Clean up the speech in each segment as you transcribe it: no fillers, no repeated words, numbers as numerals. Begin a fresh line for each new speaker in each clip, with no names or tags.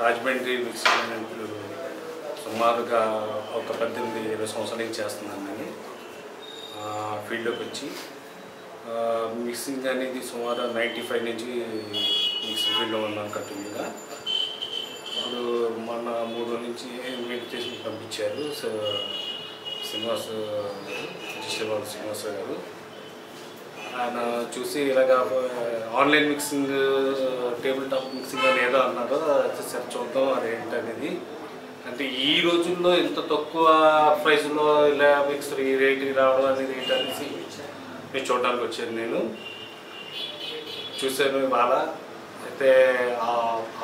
Rajahmundry mixing ఇప్పుడు సుమారుగా ఒక 18-20 సంవత్సరాల నుంచి చేస్తున్నాను నేను ఫీల్డ్లోకి వచ్చి. మిక్సింగ్ అనేది సుమారు 95 నుంచి మిక్సింగ్ ఫీల్డ్లో ఉన్నాను కంటిన్యూగా. ఇప్పుడు మొన్న 3 రోజుల నుంచి ఇన్విటేషన్ పంపించారు శ్రీనివాస్ శ్రీనివాస్ గారు. ఆయన చూసి ఇలాగ online mixing table top mixing అని ఏదో అన్నారు. సరే చూద్దాం అదేంటనేది. అంటే ఈ రోజుల్లో ఇంత తక్కువ ప్రైస్లో ఇలా మిక్సర్ ఈ రేటుకి రావడం అనేది ఏంటనేసి నేను చూడడానికి వచ్చాను. నేను చూసాను ఇవాళ. అయితే ఆ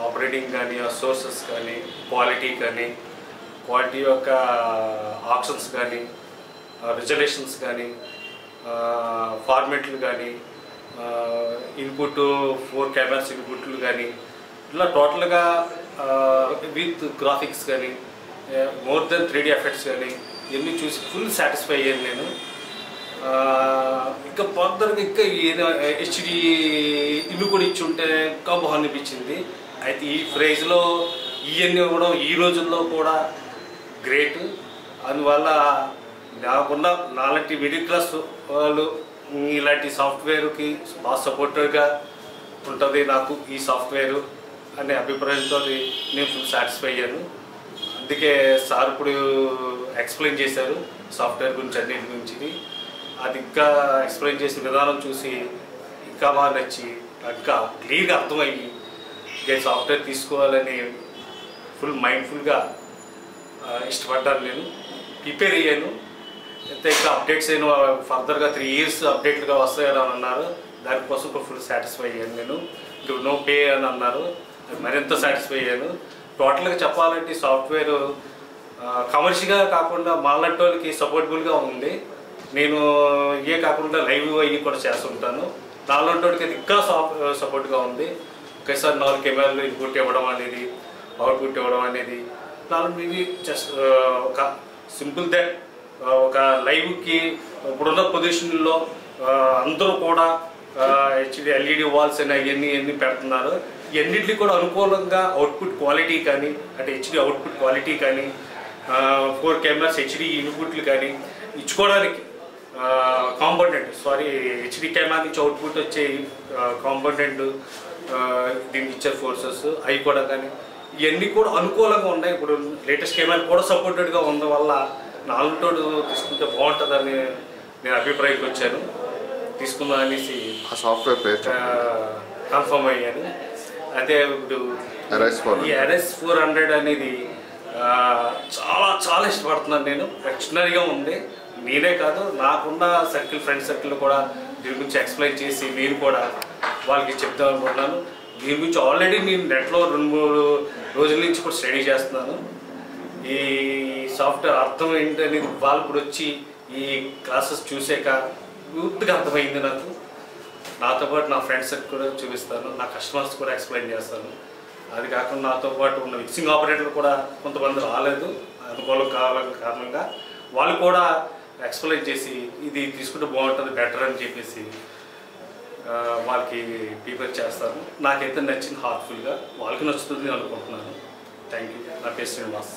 ఆపరేటింగ్ కానీ, ఆ సోర్సెస్ కానీ, క్వాలిటీ యొక్క ఆప్షన్స్ కానీ, రిజల్యూషన్స్ కానీ, ఫార్మెట్లు కానీ, ఇన్పుట్ 4 కెమెరాస్ ఇన్పుట్లు కానీ, ఇలా టోటల్గా విత్ గ్రాఫిక్స్ కానీ, మోర్ దెన్ 3D ఎఫెక్ట్స్ కానీ ఇవన్నీ చూసి ఫుల్ సాటిస్ఫై అయ్యాను నేను. ఇంకా ఫర్దర్గా ఇంకా హెచ్డి ఇల్లు కూడా ఇచ్చి ఉంటే ఇంకా బాగా అనిపించింది. అయితే ఈ ప్రైజ్లో ఇవన్నీ కూడా ఈ రోజుల్లో కూడా గ్రేట్. అందువల్ల నాకున్న నాలాంటి మిడిల్ క్లాస్ వాళ్ళు ఇలాంటి సాఫ్ట్వేర్కి బాగా సపోర్టివ్గా ఉంటుంది నాకు ఈ సాఫ్ట్వేరు అనే అభిప్రాయంతో నేను ఫుల్ సాటిస్ఫై అయ్యాను. అందుకే సార్ ఇప్పుడు ఎక్స్ప్లెయిన్ చేశారు సాఫ్ట్వేర్ గురించి, అన్నిటి గురించి. అది ఇంకా ఎక్స్ప్లెయిన్ చేసిన విధానం చూసి ఇంకా బాగా నచ్చి ఇంకా క్లియర్గా అర్థమయ్యి ఇక సాఫ్ట్వేర్ తీసుకోవాలని ఫుల్ మైండ్ఫుల్గా ఇష్టపడ్డాను. నేను ప్రిపేర్ అయ్యాను. అయితే ఇంకా అప్డేట్స్ అయిన ఫర్దర్గా 3 years అప్డేట్లుగా వస్తాయని అన్నారు. దానికోసం కూడా ఫుల్ సాటిస్ఫై అయ్యాను నేను. ఇంకా నో పే అని అన్నారు, మరింత సాటిస్ఫై అయ్యాను. టోటల్గా చెప్పాలంటే సాఫ్ట్వేర్ కమర్షియల్గా కాకుండా మాలాంటి వాళ్ళకి సపోర్టబుల్గా ఉంది. నేను ఇవే కాకుండా లైవ్ అవి కూడా చేస్తుంటాను. నాలాంటి వాడికి అది ఇంకా సపోర్ట్గా ఉంది. ఒకేసారి 4 కెమెరాలు ఇన్పుట్ ఇవ్వడం అనేది, అవుట్పుట్ ఇవ్వడం అనేది ఇది జస్ట్ ఒక సింపుల్ దట్. ఒక లైవ్కి ఇప్పుడున్న పొజిషన్లో అందరూ కూడా హెచ్డి ఎల్ఈడి వాల్స్ అని అవన్నీ పెడుతున్నారు. ఇవన్నింటినీ కూడా అనుకూలంగా అవుట్పుట్ క్వాలిటీ కానీ, అంటే హెచ్డి అవుట్పుట్ క్వాలిటీ కానీ, 4 కెమెరాస్ హెచ్డి ఇన్పుట్లు కానీ ఇచ్చుకోవడానికి హెచ్డి కెమెరా నుంచి అవుట్పుట్ వచ్చే కాంపోనెంట్ దీనికి ఇచ్చారు ఫోర్సెస్ అవి కూడా కానీ ఇవన్నీ కూడా అనుకూలంగా ఉన్నాయి. ఇప్పుడు లేటెస్ట్ కెమెరా కూడా సపోర్టెడ్గా ఉండడం వల్ల నాలుగుతోడు తీసుకుంటే బాగుంటుందని నేను అభిప్రాయంకి వచ్చాను. తీసుకుందాం అనేసి
సాఫ్ట్వేర్
కన్ఫర్మ్ అయ్యాను. అదే ఇప్పుడు ఈ RS400 అనేది చాలా చాలా ఇష్టపడుతున్నాను నేను. ఎక్స్ట్రానరీగా ఉంది. నేనే కాదు, నాకున్న ఫ్రెండ్ సర్కిల్ కూడా దీని గురించి ఎక్స్ప్లెయిన్ చేసి నేను కూడా వాళ్ళకి చెప్తాను అనుకుంటున్నాను. దీని గురించి ఆల్రెడీ నేను నెట్లో 2-3 రోజుల నుంచి కూడా స్టడీ చేస్తున్నాను. ఈ సాఫ్ట్వేర్ అర్థం ఏంటనేది వాళ్ళు కూడా వచ్చి ఈ క్లాసెస్ చూసాక పూర్తిగా అర్థమైంది నాకు. నాతో పాటు నా ఫ్రెండ్స్కి కూడా చూపిస్తాను, నా కస్టమర్స్ కూడా ఎక్స్ప్లెయిన్ చేస్తాను. అది కాకుండా నాతో పాటు ఉన్న మిక్సింగ్ ఆపరేటర్లు కూడా కొంతమంది రాలేదు అనుకూలం కారణంగా వాళ్ళు కూడా ఎక్స్ప్లెయిన్ చేసి ఇది తీసుకుంటే బాగుంటుంది బెటర్ అని చెప్పేసి వాళ్ళకి ప్రిపేర్ చేస్తాను. నాకైతే నచ్చింది హార్ట్ఫుల్గా, వాళ్ళకి నచ్చుతుంది అనుకుంటున్నాను. Thank you. నా పేరు శ్రీనివాస్.